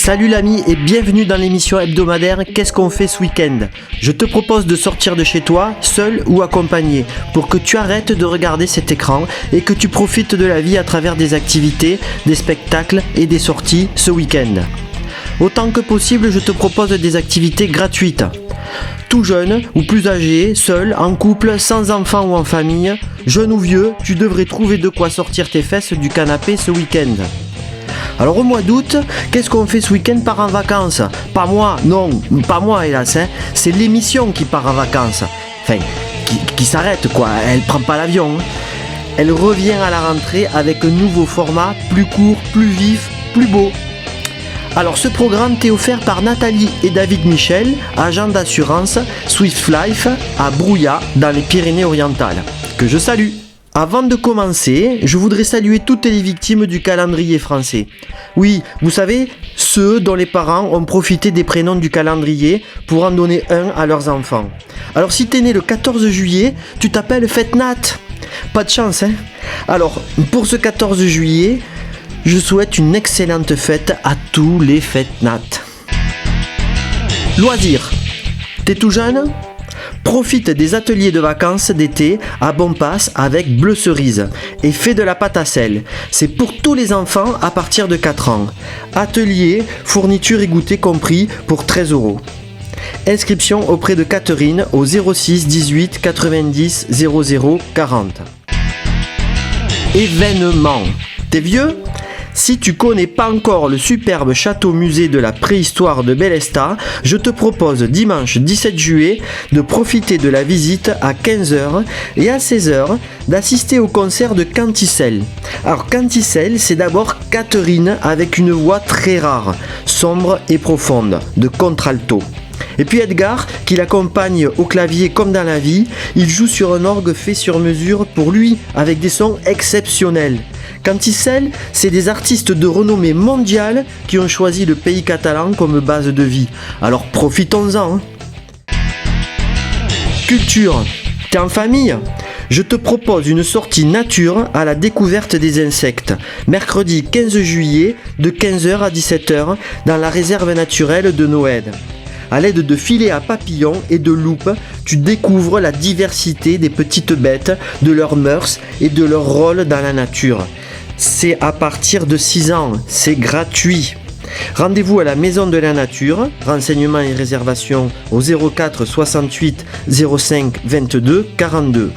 Salut l'ami et bienvenue dans l'émission hebdomadaire Qu'est-ce qu'on fait ce week-end? Je te propose de sortir de chez toi, seul ou accompagné, pour que tu arrêtes de regarder cet écran et que tu profites de la vie à travers des activités, des spectacles et des sorties ce week-end. Autant que possible, je te propose des activités gratuites. Tout jeune ou plus âgé, seul, en couple, sans enfant ou en famille, jeune ou vieux, tu devrais trouver de quoi sortir tes fesses du canapé ce week-end. Alors au mois d'août, qu'est-ce qu'on fait ce week-end part en vacances? Pas moi, non, pas moi hélas, c'est l'émission qui part en vacances. Enfin, qui s'arrête quoi, elle prend pas l'avion. Elle revient à la rentrée avec un nouveau format, plus court, plus vif, plus beau. Alors ce programme t'est offert par Nathalie et David Michel, agents d'assurance Swift Life à Brouillat dans les Pyrénées-Orientales, que je salue. Avant de commencer, je voudrais saluer toutes les victimes du calendrier français. Oui, vous savez, ceux dont les parents ont profité des prénoms du calendrier pour en donner un à leurs enfants. Alors si t'es né le 14 juillet, tu t'appelles Fête Nat. Pas de chance, hein? Alors, pour ce 14 juillet, je souhaite une excellente fête à tous les Fêtes Nat. Loisirs. T'es tout jeune ? Profite des ateliers de vacances d'été à Bonpass avec Bleu Cerise et fais de la pâte à sel. C'est pour tous les enfants à partir de 4 ans. Atelier, fourniture et goûter compris pour 13 €. Inscription auprès de Catherine au 06 18 90 00 40. Événement. T'es vieux ? Si tu connais pas encore le superbe château-musée de la préhistoire de Bélestat, je te propose dimanche 17 juillet de profiter de la visite à 15h et à 16h d'assister au concert de Canticelle. Alors Canticelle, c'est d'abord Catherine avec une voix très rare, sombre et profonde, de contralto. Et puis Edgar, qui l'accompagne au clavier comme dans la vie, il joue sur un orgue fait sur mesure pour lui, avec des sons exceptionnels. Canticelle, c'est des artistes de renommée mondiale qui ont choisi le pays catalan comme base de vie. Alors profitons-en. Culture. T'es en famille ? Je te propose une sortie nature à la découverte des insectes. Mercredi 15 juillet de 15h à 17h dans la réserve naturelle de Noël. À l'aide de filets à papillons et de loupes, tu découvres la diversité des petites bêtes, de leurs mœurs et de leur rôle dans la nature. C'est à partir de 6 ans, c'est gratuit. Rendez-vous à la Maison de la Nature, renseignements et réservations au 04 68 05 22 42.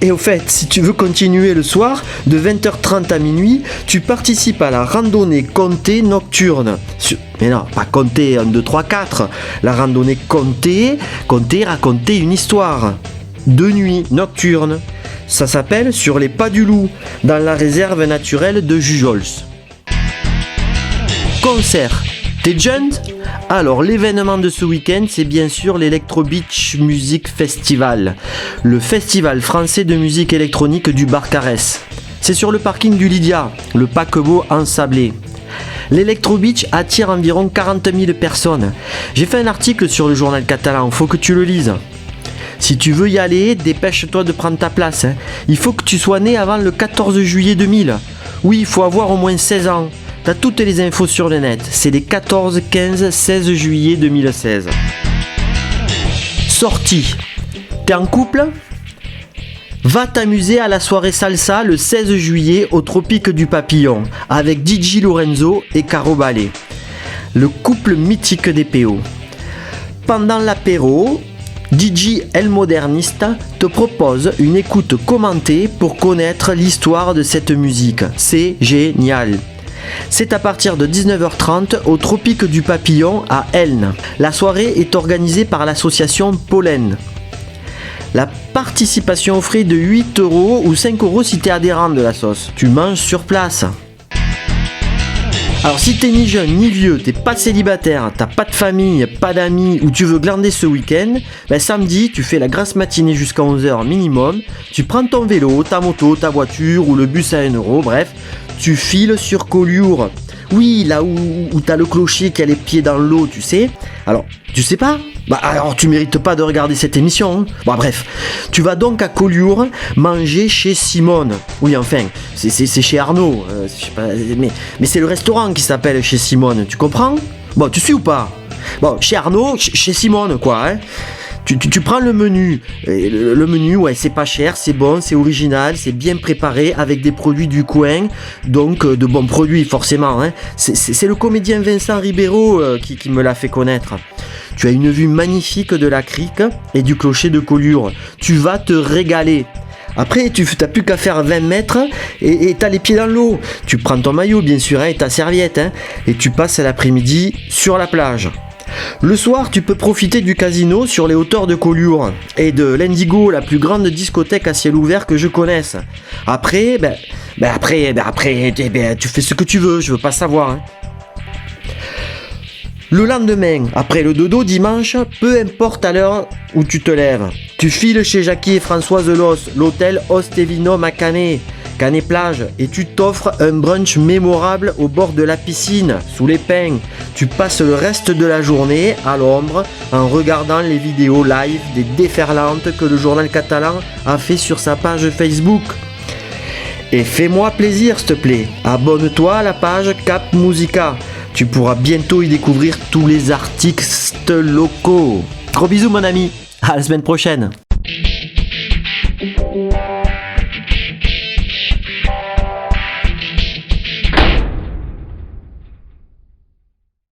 Et au fait, si tu veux continuer le soir, de 20h30 à minuit, tu participes à la randonnée Comté nocturne. Mais non, pas Comté 1, 2, 3, 4. La randonnée Comté raconter une histoire. De nuit, nocturne. Ça s'appelle Sur les pas du loup, dans la réserve naturelle de Jujols. Concert. T'es jeune ? Alors l'événement de ce week-end, c'est bien sûr l'Electro Beach Music Festival, le festival français de musique électronique du Barcarès. C'est sur le parking du Lydia, le paquebot ensablé. L'Electro Beach attire environ 40 000 personnes. J'ai fait un article sur le journal catalan, faut que tu le lises. Si tu veux y aller, dépêche-toi de prendre ta place. Il faut que tu sois né avant le 14 juillet 2000. Oui, il faut avoir au moins 16 ans. T'as toutes les infos sur le net, c'est les 14, 15, 16 juillet 2016. Sortie. T'es en couple ? Va t'amuser à la soirée salsa le 16 juillet au Tropique du Papillon avec DJ Lorenzo et Caro Ballet, le couple mythique des PO. Pendant l'apéro, DJ El Modernista te propose une écoute commentée pour connaître l'histoire de cette musique. C'est génial. C'est à partir de 19h30 au Tropique du Papillon à Elne. La soirée est organisée par l'association Pollen. La participation au frais de 8 € ou 5 € si t'es adhérent de la sauce. Tu manges sur place. Alors si t'es ni jeune ni vieux, t'es pas célibataire, t'as pas de famille, pas d'amis ou tu veux glander ce week-end, samedi tu fais la grasse matinée jusqu'à 11h minimum, tu prends ton vélo, ta moto, ta voiture ou le bus à 1 €, bref, tu files sur Collioure Oui, là où t'as le clocher qui a les pieds dans l'eau, tu sais. Alors, tu sais pas? Bah alors tu mérites pas de regarder cette émission. Hein. Bon bref, tu vas donc à Collioure manger chez Simone. Oui enfin, c'est chez Arnaud. Je sais pas, mais c'est le restaurant qui s'appelle chez Simone, tu comprends? Bon, tu suis ou pas? Bon, chez Arnaud, chez Simone quoi. Hein. Tu prends le menu. Et le menu, ouais, c'est pas cher, c'est bon, c'est original, c'est bien préparé avec des produits du coin, donc de bons produits forcément. Hein. C'est le comédien Vincent Ribeiro qui me l'a fait connaître. Tu as une vue magnifique de la crique et du clocher de Collioure. Tu vas te régaler. Après, tu n'as plus qu'à faire 20 mètres et t'as les pieds dans l'eau. Tu prends ton maillot, bien sûr, hein, et ta serviette, hein, et tu passes l'après-midi sur la plage. Le soir, tu peux profiter du casino sur les hauteurs de Collioure et de l'Indigo, la plus grande discothèque à ciel ouvert que je connaisse. Après, tu fais ce que tu veux, je veux pas savoir. Hein. Le lendemain, après le dodo dimanche, peu importe à l'heure où tu te lèves, tu files chez Jackie et Françoise Los, l'hôtel Ostevinum à Canet Plage, et tu t'offres un brunch mémorable au bord de la piscine, sous les pins. Tu passes le reste de la journée à l'ombre en regardant les vidéos live des déferlantes que le journal catalan a fait sur sa page Facebook. Et fais-moi plaisir s'il te plaît, abonne-toi à la page Cap Musica. Tu pourras bientôt y découvrir tous les artistes locaux. Gros bisous mon ami, à la semaine prochaine.